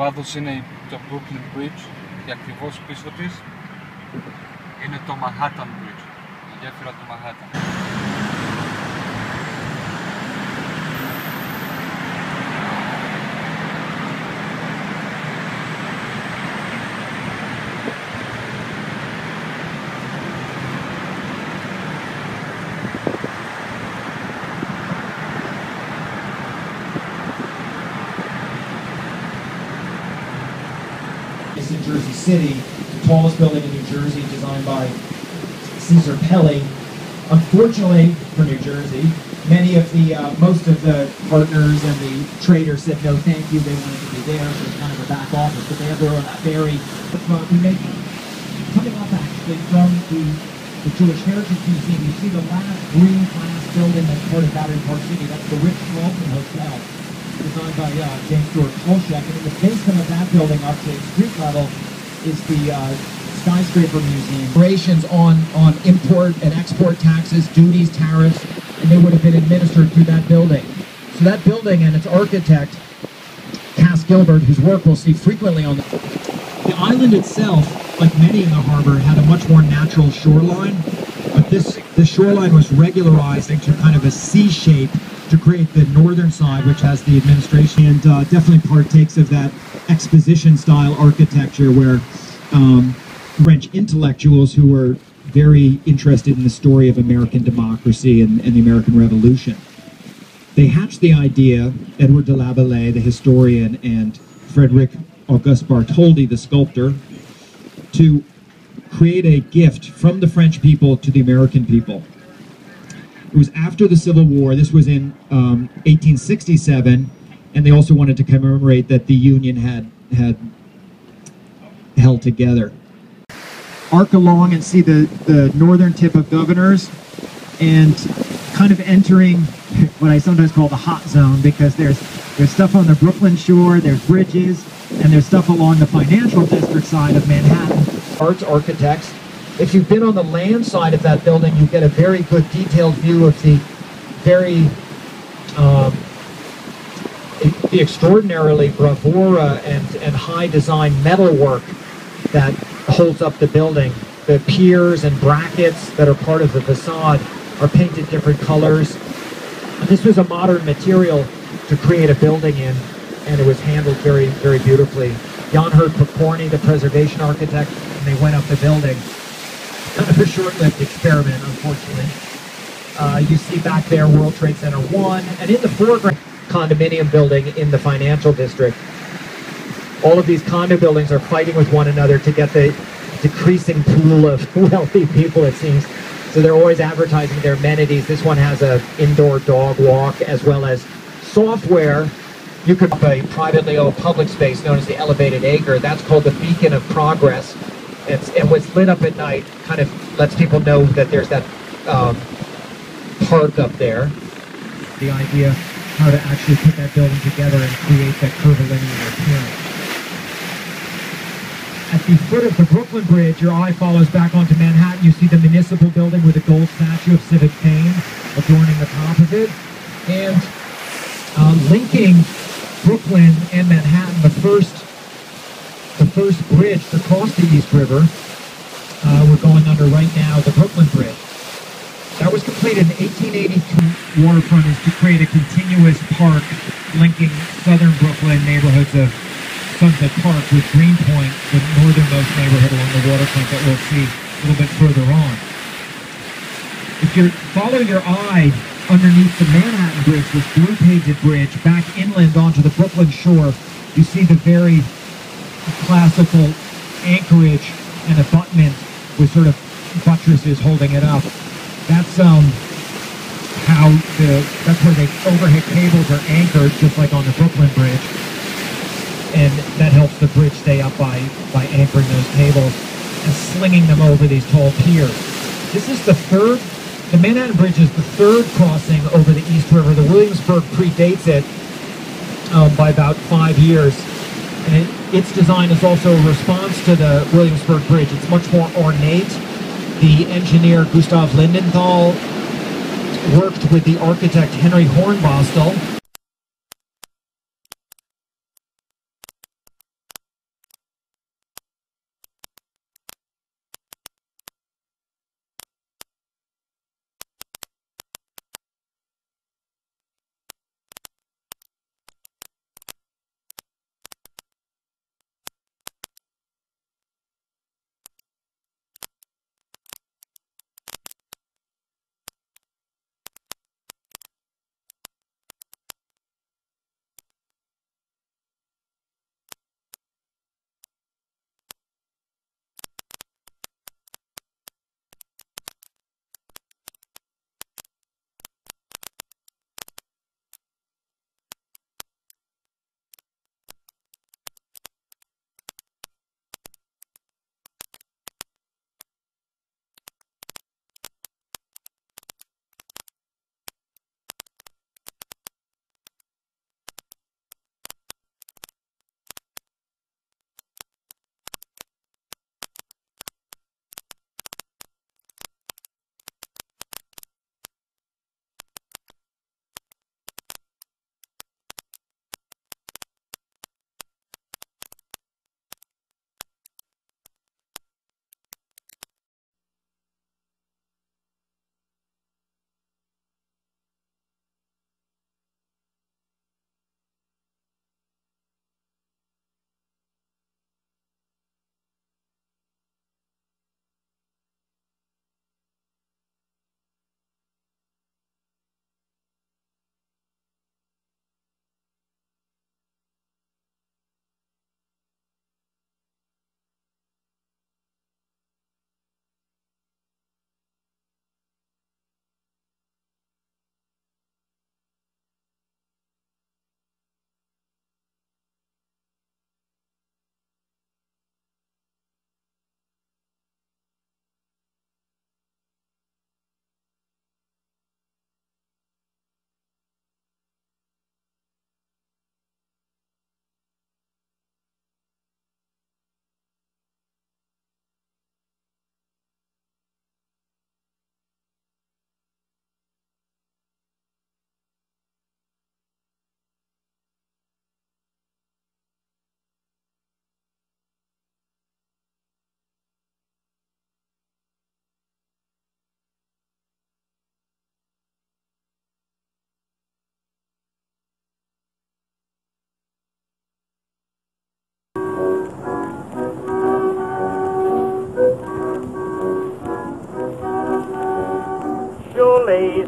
βάδος είναι το Brooklyn Bridge και ακριβώς πίσω της είναι το Manhattan Bridge, η γέφυρα του Manhattan. In Jersey City, the tallest building in New Jersey, designed by Caesar Pelli. Unfortunately for New Jersey, most of the partners and the traders said no, thank you. They wanted to be there, so it's kind of a back office, but they have their own ferry. We make coming up actually from the Jewish Heritage Museum. You see the last green glass building that's part of Battery Park City. That's the Ritz-Carlton Hotel, designed by James Marsh. And in the basement of that building, up to street level, is the Skyscraper Museum. Operations on import and export taxes, duties, tariffs, and they would have been administered through that building. So that building and its architect, Cass Gilbert, whose work we'll see frequently on the island itself, like many in the harbor, had a much more natural shoreline, but the shoreline was regularized into kind of a C shape to create the northern side, which has the administration, and definitely partakes of that exposition-style architecture where French intellectuals who were very interested in the story of American democracy and the American Revolution. They hatched the idea, Edward de Laballet, the historian, and Frederick Auguste Bartholdi, the sculptor, to create a gift from the French people to the American people. It was after the Civil War. This was in 1867, and they also wanted to commemorate that the Union had held together. Arc along and see the northern tip of Governors, and kind of entering what I sometimes call the hot zone, because there's stuff on the Brooklyn shore, there's bridges, and there's stuff along the financial district side of Manhattan. Arts architects. If you've been on the land side of that building, you get a very good detailed view of the the extraordinarily bravura and high design metalwork that holds up the building. The piers and brackets that are part of the facade are painted different colors. And this was a modern material to create a building in, and it was handled very, very beautifully. Jan Hert Pokorny, the preservation architect, and they went up the building. Kind of a short-lived experiment, unfortunately. You see back there World Trade Center 1, and in the foreground, condominium building in the financial district. All of these condo buildings are fighting with one another to get the decreasing pool of wealthy people, it seems. So they're always advertising their amenities. This one has an indoor dog walk, as well as software. You could have a privately owned public space known as the Elevated Acre. That's called the Beacon of Progress. And what's lit up at night kind of lets people know that there's that park up there. The idea how to actually put that building together and create that curvilinear appearance. At the foot of the Brooklyn Bridge, your eye follows back onto Manhattan. You see the municipal building with a gold statue of civic fame adorning the top of it. And linking Brooklyn and Manhattan, the first bridge to cross the East River, we're going under right now, the Brooklyn Bridge. That was completed in 1882. Waterfront is to create a continuous park linking southern Brooklyn neighborhoods of Sunset Park with Greenpoint, the northernmost neighborhood along the waterfront that we'll see a little bit further on. If you're following your eye underneath the Manhattan Bridge, this blue painted bridge, back inland onto the Brooklyn shore, you see the very classical anchorage and abutment with sort of buttresses holding it up. That's that's where the overhead cables are anchored, just like on the Brooklyn Bridge, and that helps the bridge stay up by anchoring those cables and slinging them over these tall piers. This is the Manhattan Bridge is the third crossing over the East River. The Williamsburg predates it by about 5 years. And its design is also a response to the Williamsburg Bridge. It's much more ornate. The engineer Gustav Lindenthal worked with the architect Henry Hornbostel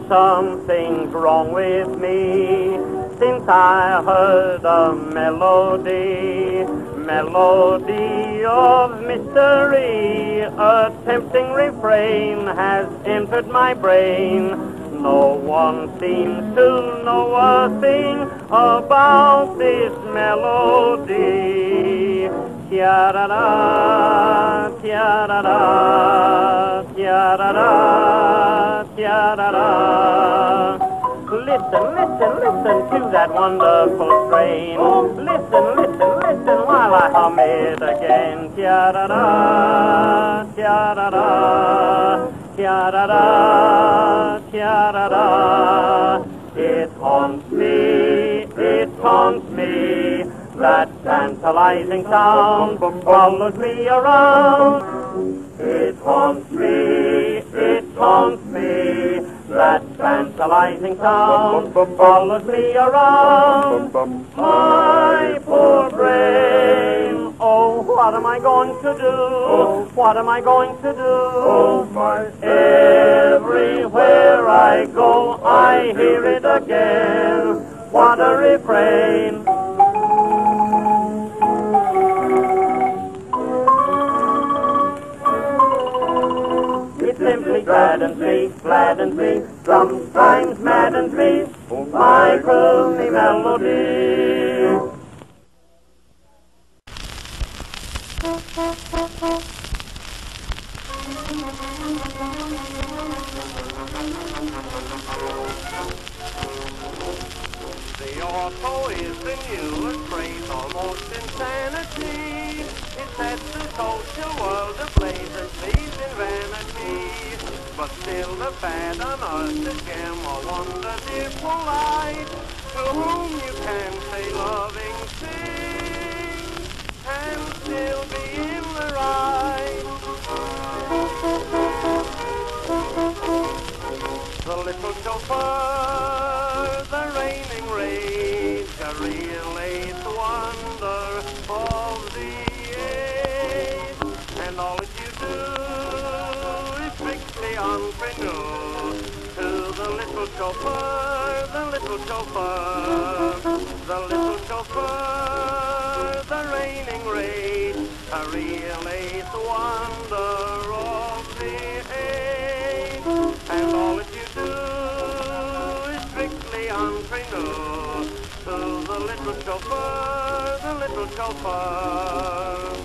something's wrong with me since I heard a melody of mystery. A tempting refrain has entered my brain. No one seems to know a thing about this melody. Tia-da-da, tia-da-da, tia-da-da, tia-da-da. Listen, listen, listen to that wonderful strain. Listen, listen, listen while I hum it again. Tia-da-da, tia-da-da, tia-da-da, tia-da-da. It haunts me, that tantalizing sound follows me around. It haunts me, that tantalizing sound follows me around. My poor brain, oh, what am I going to do? What am I going to do? Everywhere I go, I hear it again. What a refrain. Simply gladdens me, sometimes maddens me, my croony melody. The auto is the newest craze, almost insanity. It sets the social world ablaze and feeds in vanity. But still the fad on earth is gem, a wonder dear polite, to whom you can say loving things and still be in the right. The little chauffeur, the reigning rage, a real ace wonder of the age, and all that you do is strictly unpreneur. To the little chauffeur, the little chauffeur, the little chauffeur, the reigning rage, a real ace wonder of the age, and all that you do is strictly unpreneur. To the little chauffeur, the little chauffeur.